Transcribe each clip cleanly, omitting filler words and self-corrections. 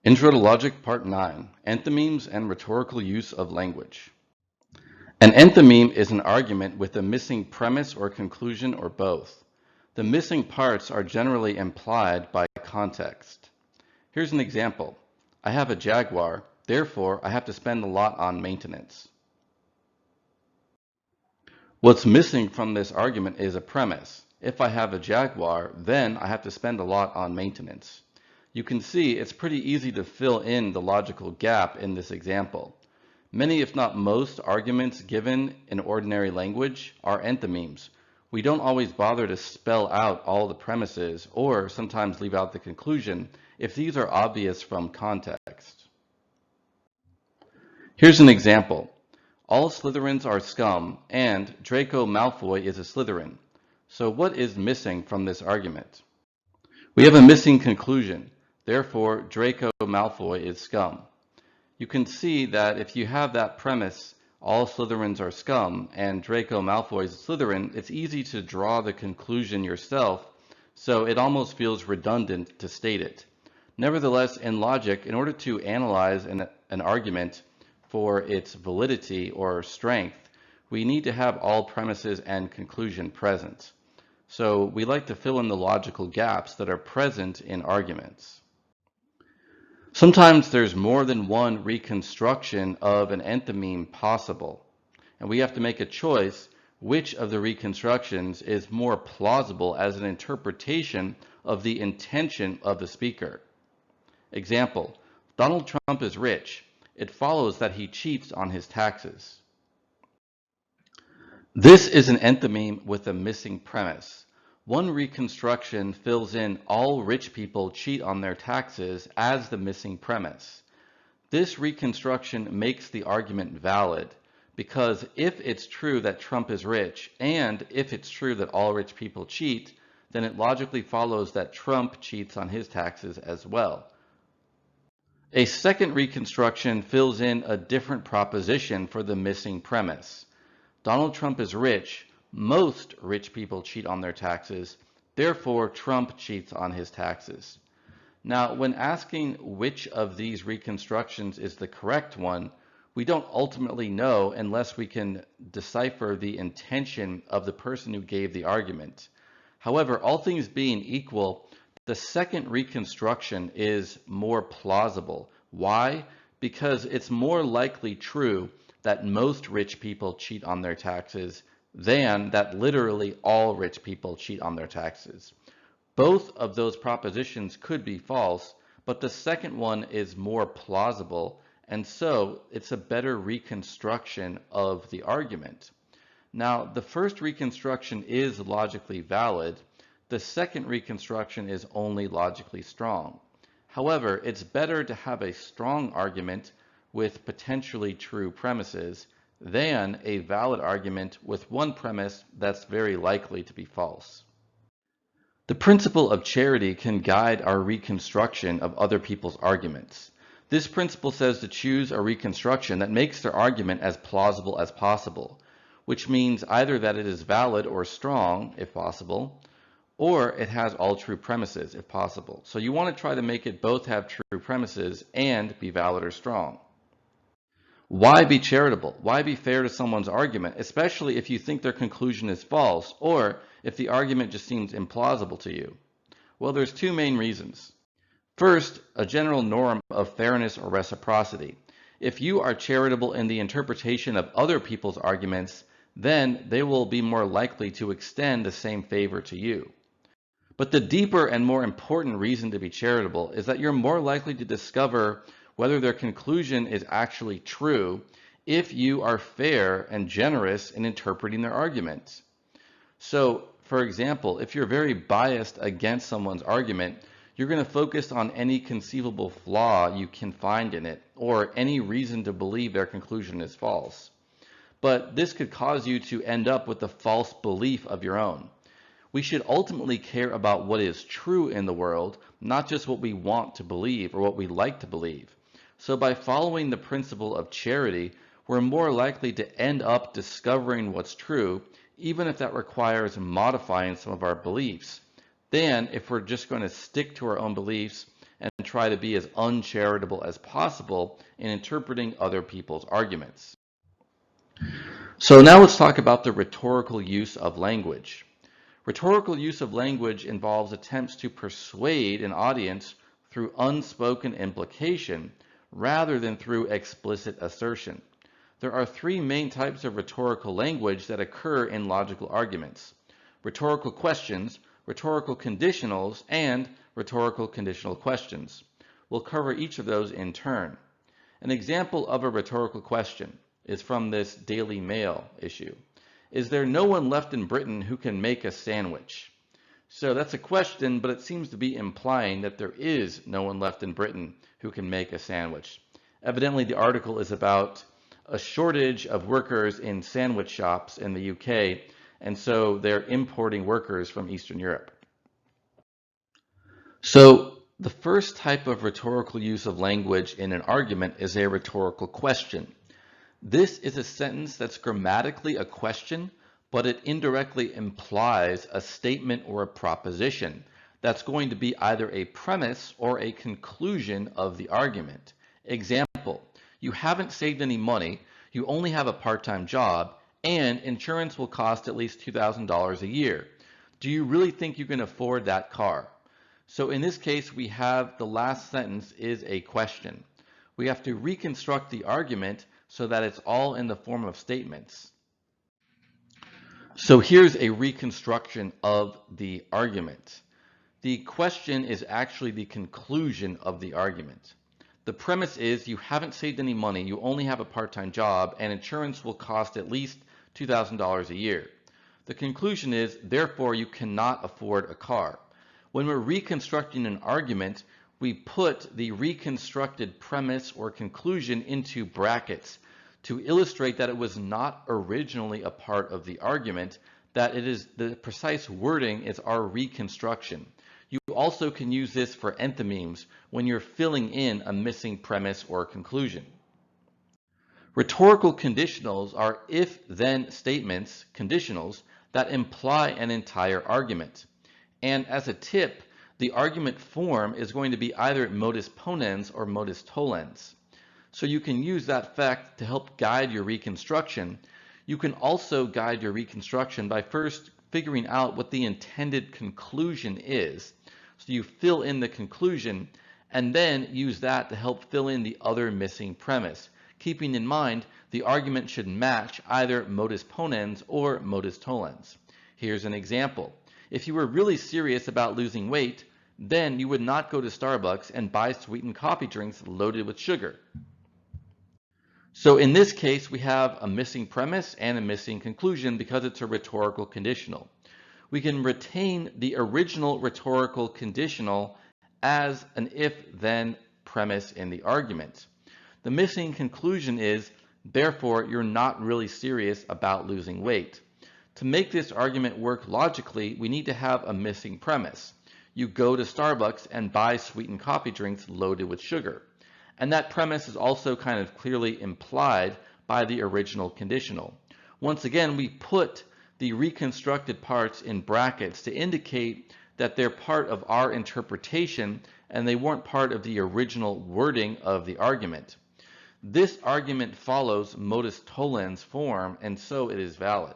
Intro to Logic Part 9, Enthymemes and Rhetorical Use of Language. An enthymeme is an argument with a missing premise or conclusion or both. The missing parts are generally implied by context. Here's an example. I have a Jaguar, therefore I have to spend a lot on maintenance. What's missing from this argument is a premise. If I have a Jaguar, then I have to spend a lot on maintenance. You can see it's pretty easy to fill in the logical gap in this example. Many, if not most, arguments given in ordinary language are enthymemes. We don't always bother to spell out all the premises or sometimes leave out the conclusion if these are obvious from context. Here's an example. All Slytherins are scum and Draco Malfoy is a Slytherin. So what is missing from this argument? We have a missing conclusion. Therefore, Draco Malfoy is scum. You can see that if you have that premise, all Slytherins are scum, and Draco Malfoy is a Slytherin, it's easy to draw the conclusion yourself, so it almost feels redundant to state it. Nevertheless, in logic, in order to analyze an argument for its validity or strength, we need to have all premises and conclusion present. So we like to fill in the logical gaps that are present in arguments. Sometimes there's more than one reconstruction of an enthymeme possible, and we have to make a choice which of the reconstructions is more plausible as an interpretation of the intention of the speaker. Example, Donald Trump is rich. It follows that he cheats on his taxes. This is an enthymeme with a missing premise. One reconstruction fills in all rich people cheat on their taxes as the missing premise. This reconstruction makes the argument valid because if it's true that Trump is rich and if it's true that all rich people cheat, then it logically follows that Trump cheats on his taxes as well. A second reconstruction fills in a different proposition for the missing premise. Donald Trump is rich. Most rich people cheat on their taxes, therefore Trump cheats on his taxes. Now, when asking which of these reconstructions is the correct one, we don't ultimately know unless we can decipher the intention of the person who gave the argument. However, all things being equal, the second reconstruction is more plausible. Why? Because it's more likely true that most rich people cheat on their taxes than that literally all rich people cheat on their taxes. Both of those propositions could be false, but the second one is more plausible, and so it's a better reconstruction of the argument. Now, the first reconstruction is logically valid. The second reconstruction is only logically strong. However, it's better to have a strong argument with potentially true premises than a valid argument with one premise that's very likely to be false. The principle of charity can guide our reconstruction of other people's arguments. This principle says to choose a reconstruction that makes their argument as plausible as possible, which means either that it is valid or strong, if possible, or it has all true premises, if possible. So you want to try to make it both have true premises and be valid or strong. Why be charitable? Why be fair to someone's argument, especially if you think their conclusion is false or if the argument just seems implausible to you? Well, there's two main reasons. First, a general norm of fairness or reciprocity. If you are charitable in the interpretation of other people's arguments, then they will be more likely to extend the same favor to you. But the deeper and more important reason to be charitable is that you're more likely to discover whether their conclusion is actually true if you are fair and generous in interpreting their arguments. So, for example, if you're very biased against someone's argument, you're going to focus on any conceivable flaw you can find in it or any reason to believe their conclusion is false. But this could cause you to end up with a false belief of your own. We should ultimately care about what is true in the world, not just what we want to believe or what we like to believe. So by following the principle of charity, we're more likely to end up discovering what's true, even if that requires modifying some of our beliefs, than if we're just going to stick to our own beliefs and try to be as uncharitable as possible in interpreting other people's arguments. So now let's talk about the rhetorical use of language. Rhetorical use of language involves attempts to persuade an audience through unspoken implication rather than through explicit assertion. There are three main types of rhetorical language that occur in logical arguments: rhetorical questions, rhetorical conditionals, and rhetorical conditional questions. We'll cover each of those in turn. An example of a rhetorical question is from this Daily Mail issue. Is there no one left in Britain who can make a sandwich? So that's a question, but it seems to be implying that there is no one left in Britain who can make a sandwich. Evidently, the article is about a shortage of workers in sandwich shops in the UK, and so they're importing workers from Eastern Europe. So the first type of rhetorical use of language in an argument is a rhetorical question. This is a sentence that's grammatically a question, but it indirectly implies a statement or a proposition that's going to be either a premise or a conclusion of the argument. Example, you haven't saved any money, you only have a part-time job, and insurance will cost at least $2,000 a year. Do you really think you can afford that car? So in this case, we have the last sentence is a question. We have to reconstruct the argument so that it's all in the form of statements. So here's a reconstruction of the argument. The question is actually the conclusion of the argument. The premise is you haven't saved any money, you only have a part-time job, and insurance will cost at least $2,000 a year. The conclusion is, therefore, you cannot afford a car. When we're reconstructing an argument, we put the reconstructed premise or conclusion into brackets to illustrate that it was not originally a part of the argument, that it is the precise wording is our reconstruction. You also can use this for enthymemes when you're filling in a missing premise or conclusion. Rhetorical conditionals are if-then statements, conditionals, that imply an entire argument. And as a tip, the argument form is going to be either modus ponens or modus tollens. So you can use that fact to help guide your reconstruction. You can also guide your reconstruction by first figuring out what the intended conclusion is. So you fill in the conclusion and then use that to help fill in the other missing premise, keeping in mind the argument should match either modus ponens or modus tollens. Here's an example. If you were really serious about losing weight, then you would not go to Starbucks and buy sweetened coffee drinks loaded with sugar. So in this case, we have a missing premise and a missing conclusion because it's a rhetorical conditional. We can retain the original rhetorical conditional as an if-then premise in the argument. The missing conclusion is, therefore, you're not really serious about losing weight. To make this argument work logically, we need to have a missing premise. You go to Starbucks and buy sweetened coffee drinks loaded with sugar. And that premise is also kind of clearly implied by the original conditional. Once again, we put the reconstructed parts in brackets to indicate that they're part of our interpretation and they weren't part of the original wording of the argument. This argument follows modus tollens form, and so it is valid.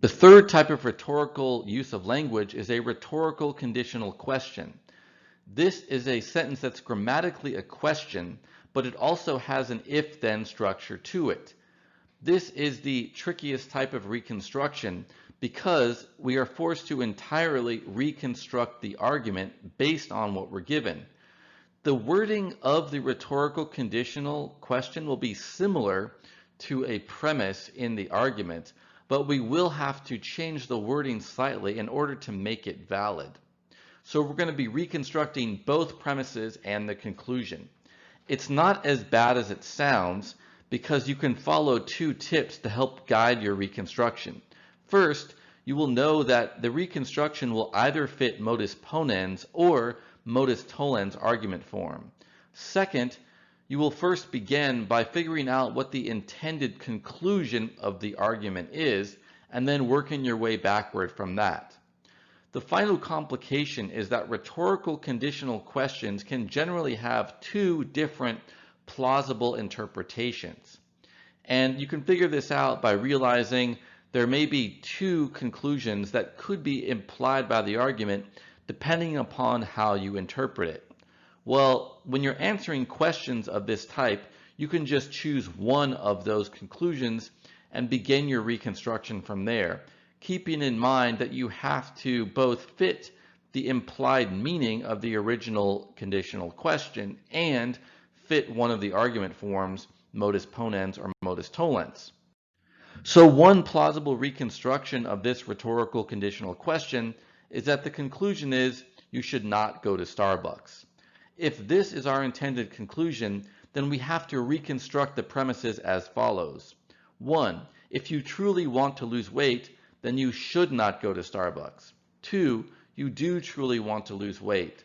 The third type of rhetorical use of language is a rhetorical conditional question. This is a sentence that's grammatically a question, but it also has an if-then structure to it. This is the trickiest type of reconstruction because we are forced to entirely reconstruct the argument based on what we're given. The wording of the rhetorical conditional question will be similar to a premise in the argument, but we will have to change the wording slightly in order to make it valid. So we're going to be reconstructing both premises and the conclusion. It's not as bad as it sounds because you can follow two tips to help guide your reconstruction. First, you will know that the reconstruction will either fit modus ponens or modus tollens argument form. Second, you will first begin by figuring out what the intended conclusion of the argument is and then working your way backward from that. The final complication is that rhetorical conditional questions can generally have two different plausible interpretations. And you can figure this out by realizing there may be two conclusions that could be implied by the argument depending upon how you interpret it. Well, when you're answering questions of this type, you can just choose one of those conclusions and begin your reconstruction from there, keeping in mind that you have to both fit the implied meaning of the original conditional question and fit one of the argument forms, modus ponens or modus tollens. So one plausible reconstruction of this rhetorical conditional question is that the conclusion is you should not go to Starbucks. If this is our intended conclusion, then we have to reconstruct the premises as follows. 1. If you truly want to lose weight, then you should not go to Starbucks. 2. You do truly want to lose weight.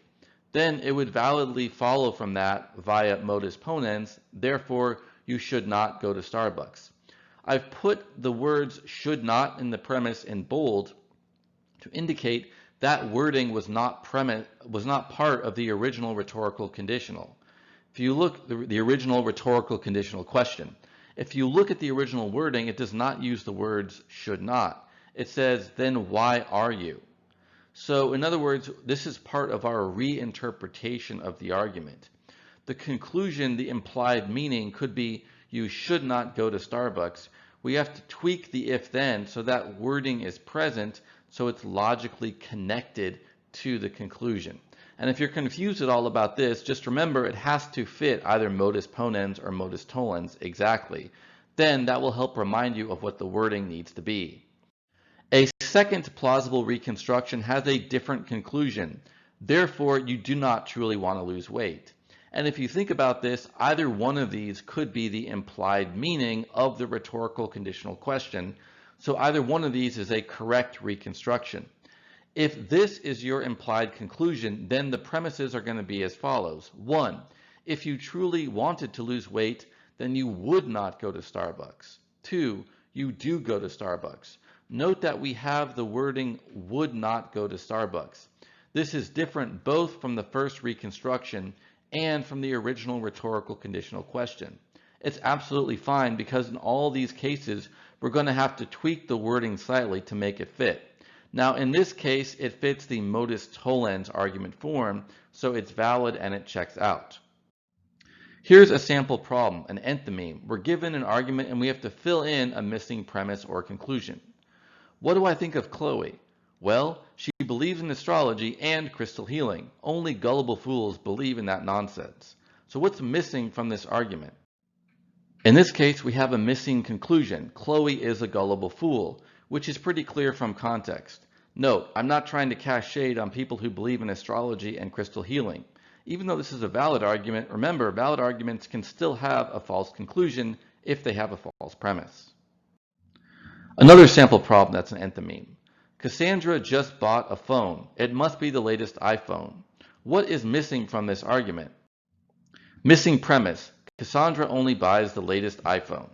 Then it would validly follow from that via modus ponens, therefore you should not go to Starbucks. I've put the words should not in the premise in bold to indicate that wording was not part of the original rhetorical conditional. If you look at the original rhetorical conditional question, if you look at the original wording, it does not use the words should not. It says, then why are you? So in other words, this is part of our reinterpretation of the argument. The conclusion, the implied meaning could be you should not go to Starbucks. We have to tweak the if-then so that wording is present so it's logically connected to the conclusion. And if you're confused at all about this, just remember it has to fit either modus ponens or modus tollens exactly. Then that will help remind you of what the wording needs to be. A second plausible reconstruction has a different conclusion. Therefore, you do not truly want to lose weight. And if you think about this, either one of these could be the implied meaning of the rhetorical conditional question. So either one of these is a correct reconstruction. If this is your implied conclusion, then the premises are going to be as follows. 1. If you truly wanted to lose weight, then you would not go to Starbucks. 2. You do go to Starbucks. Note that we have the wording would not go to Starbucks. This is different both from the first reconstruction and from the original rhetorical conditional question. It's absolutely fine because in all these cases, we're going to have to tweak the wording slightly to make it fit. Now, in this case, it fits the modus tollens argument form, so it's valid and it checks out. Here's a sample problem, an enthymeme. We're given an argument and we have to fill in a missing premise or conclusion. What do I think of Chloe? Well, she believes in astrology and crystal healing. Only gullible fools believe in that nonsense. So what's missing from this argument? In this case, we have a missing conclusion. Chloe is a gullible fool, which is pretty clear from context. Note, I'm not trying to cast shade on people who believe in astrology and crystal healing. Even though this is a valid argument, remember, valid arguments can still have a false conclusion if they have a false premise. Another sample problem that's an enthymeme. Cassandra just bought a phone. It must be the latest iPhone. What is missing from this argument? Missing premise. Cassandra only buys the latest iPhone.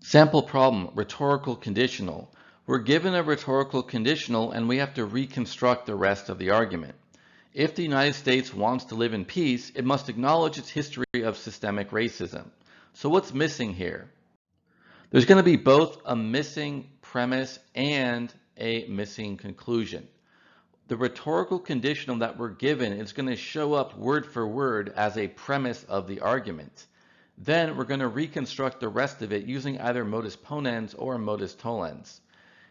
Sample problem, rhetorical conditional. We're given a rhetorical conditional and we have to reconstruct the rest of the argument. If the United States wants to live in peace, it must acknowledge its history of systemic racism. So what's missing here? There's going to be both a missing premise and a missing conclusion. The rhetorical conditional that we're given is going to show up word for word as a premise of the argument. Then we're going to reconstruct the rest of it using either modus ponens or modus tollens.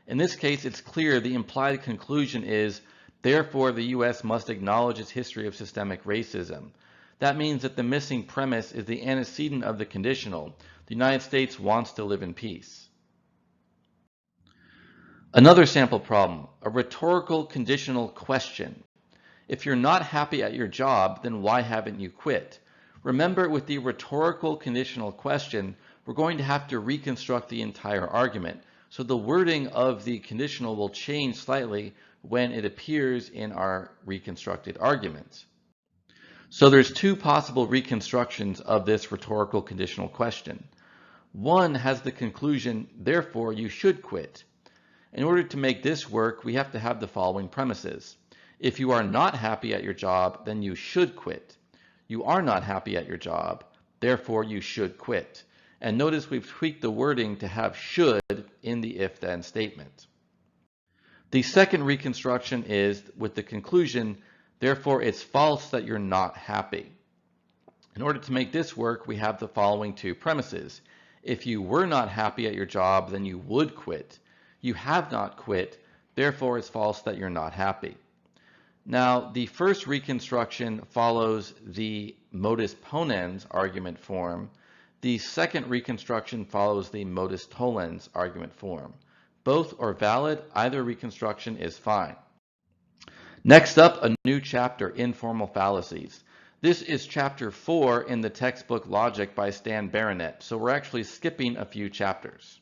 In this case, it's clear the implied conclusion is, therefore, the U.S. must acknowledge its history of systemic racism. That means that the missing premise is the antecedent of the conditional. The United States wants to live in peace. Another sample problem, a rhetorical conditional question. If you're not happy at your job, then why haven't you quit? Remember, with the rhetorical conditional question, we're going to have to reconstruct the entire argument. So the wording of the conditional will change slightly when it appears in our reconstructed argument. So there's two possible reconstructions of this rhetorical conditional question. One has the conclusion, therefore you should quit. In order to make this work, we have to have the following premises. If you are not happy at your job, then you should quit. You are not happy at your job, therefore you should quit. And notice we've tweaked the wording to have should in the if-then statement. The second reconstruction is with the conclusion, therefore it's false that you're not happy. In order to make this work, we have the following two premises. If you were not happy at your job, then you would quit. You have not quit, therefore it's false that you're not happy. Now, the first reconstruction follows the modus ponens argument form. The second reconstruction follows the modus tollens argument form. Both are valid, either reconstruction is fine. Next up, a new chapter, Informal Fallacies. This is chapter 4 in the textbook Logic by Stan Baronett, so we're actually skipping a few chapters.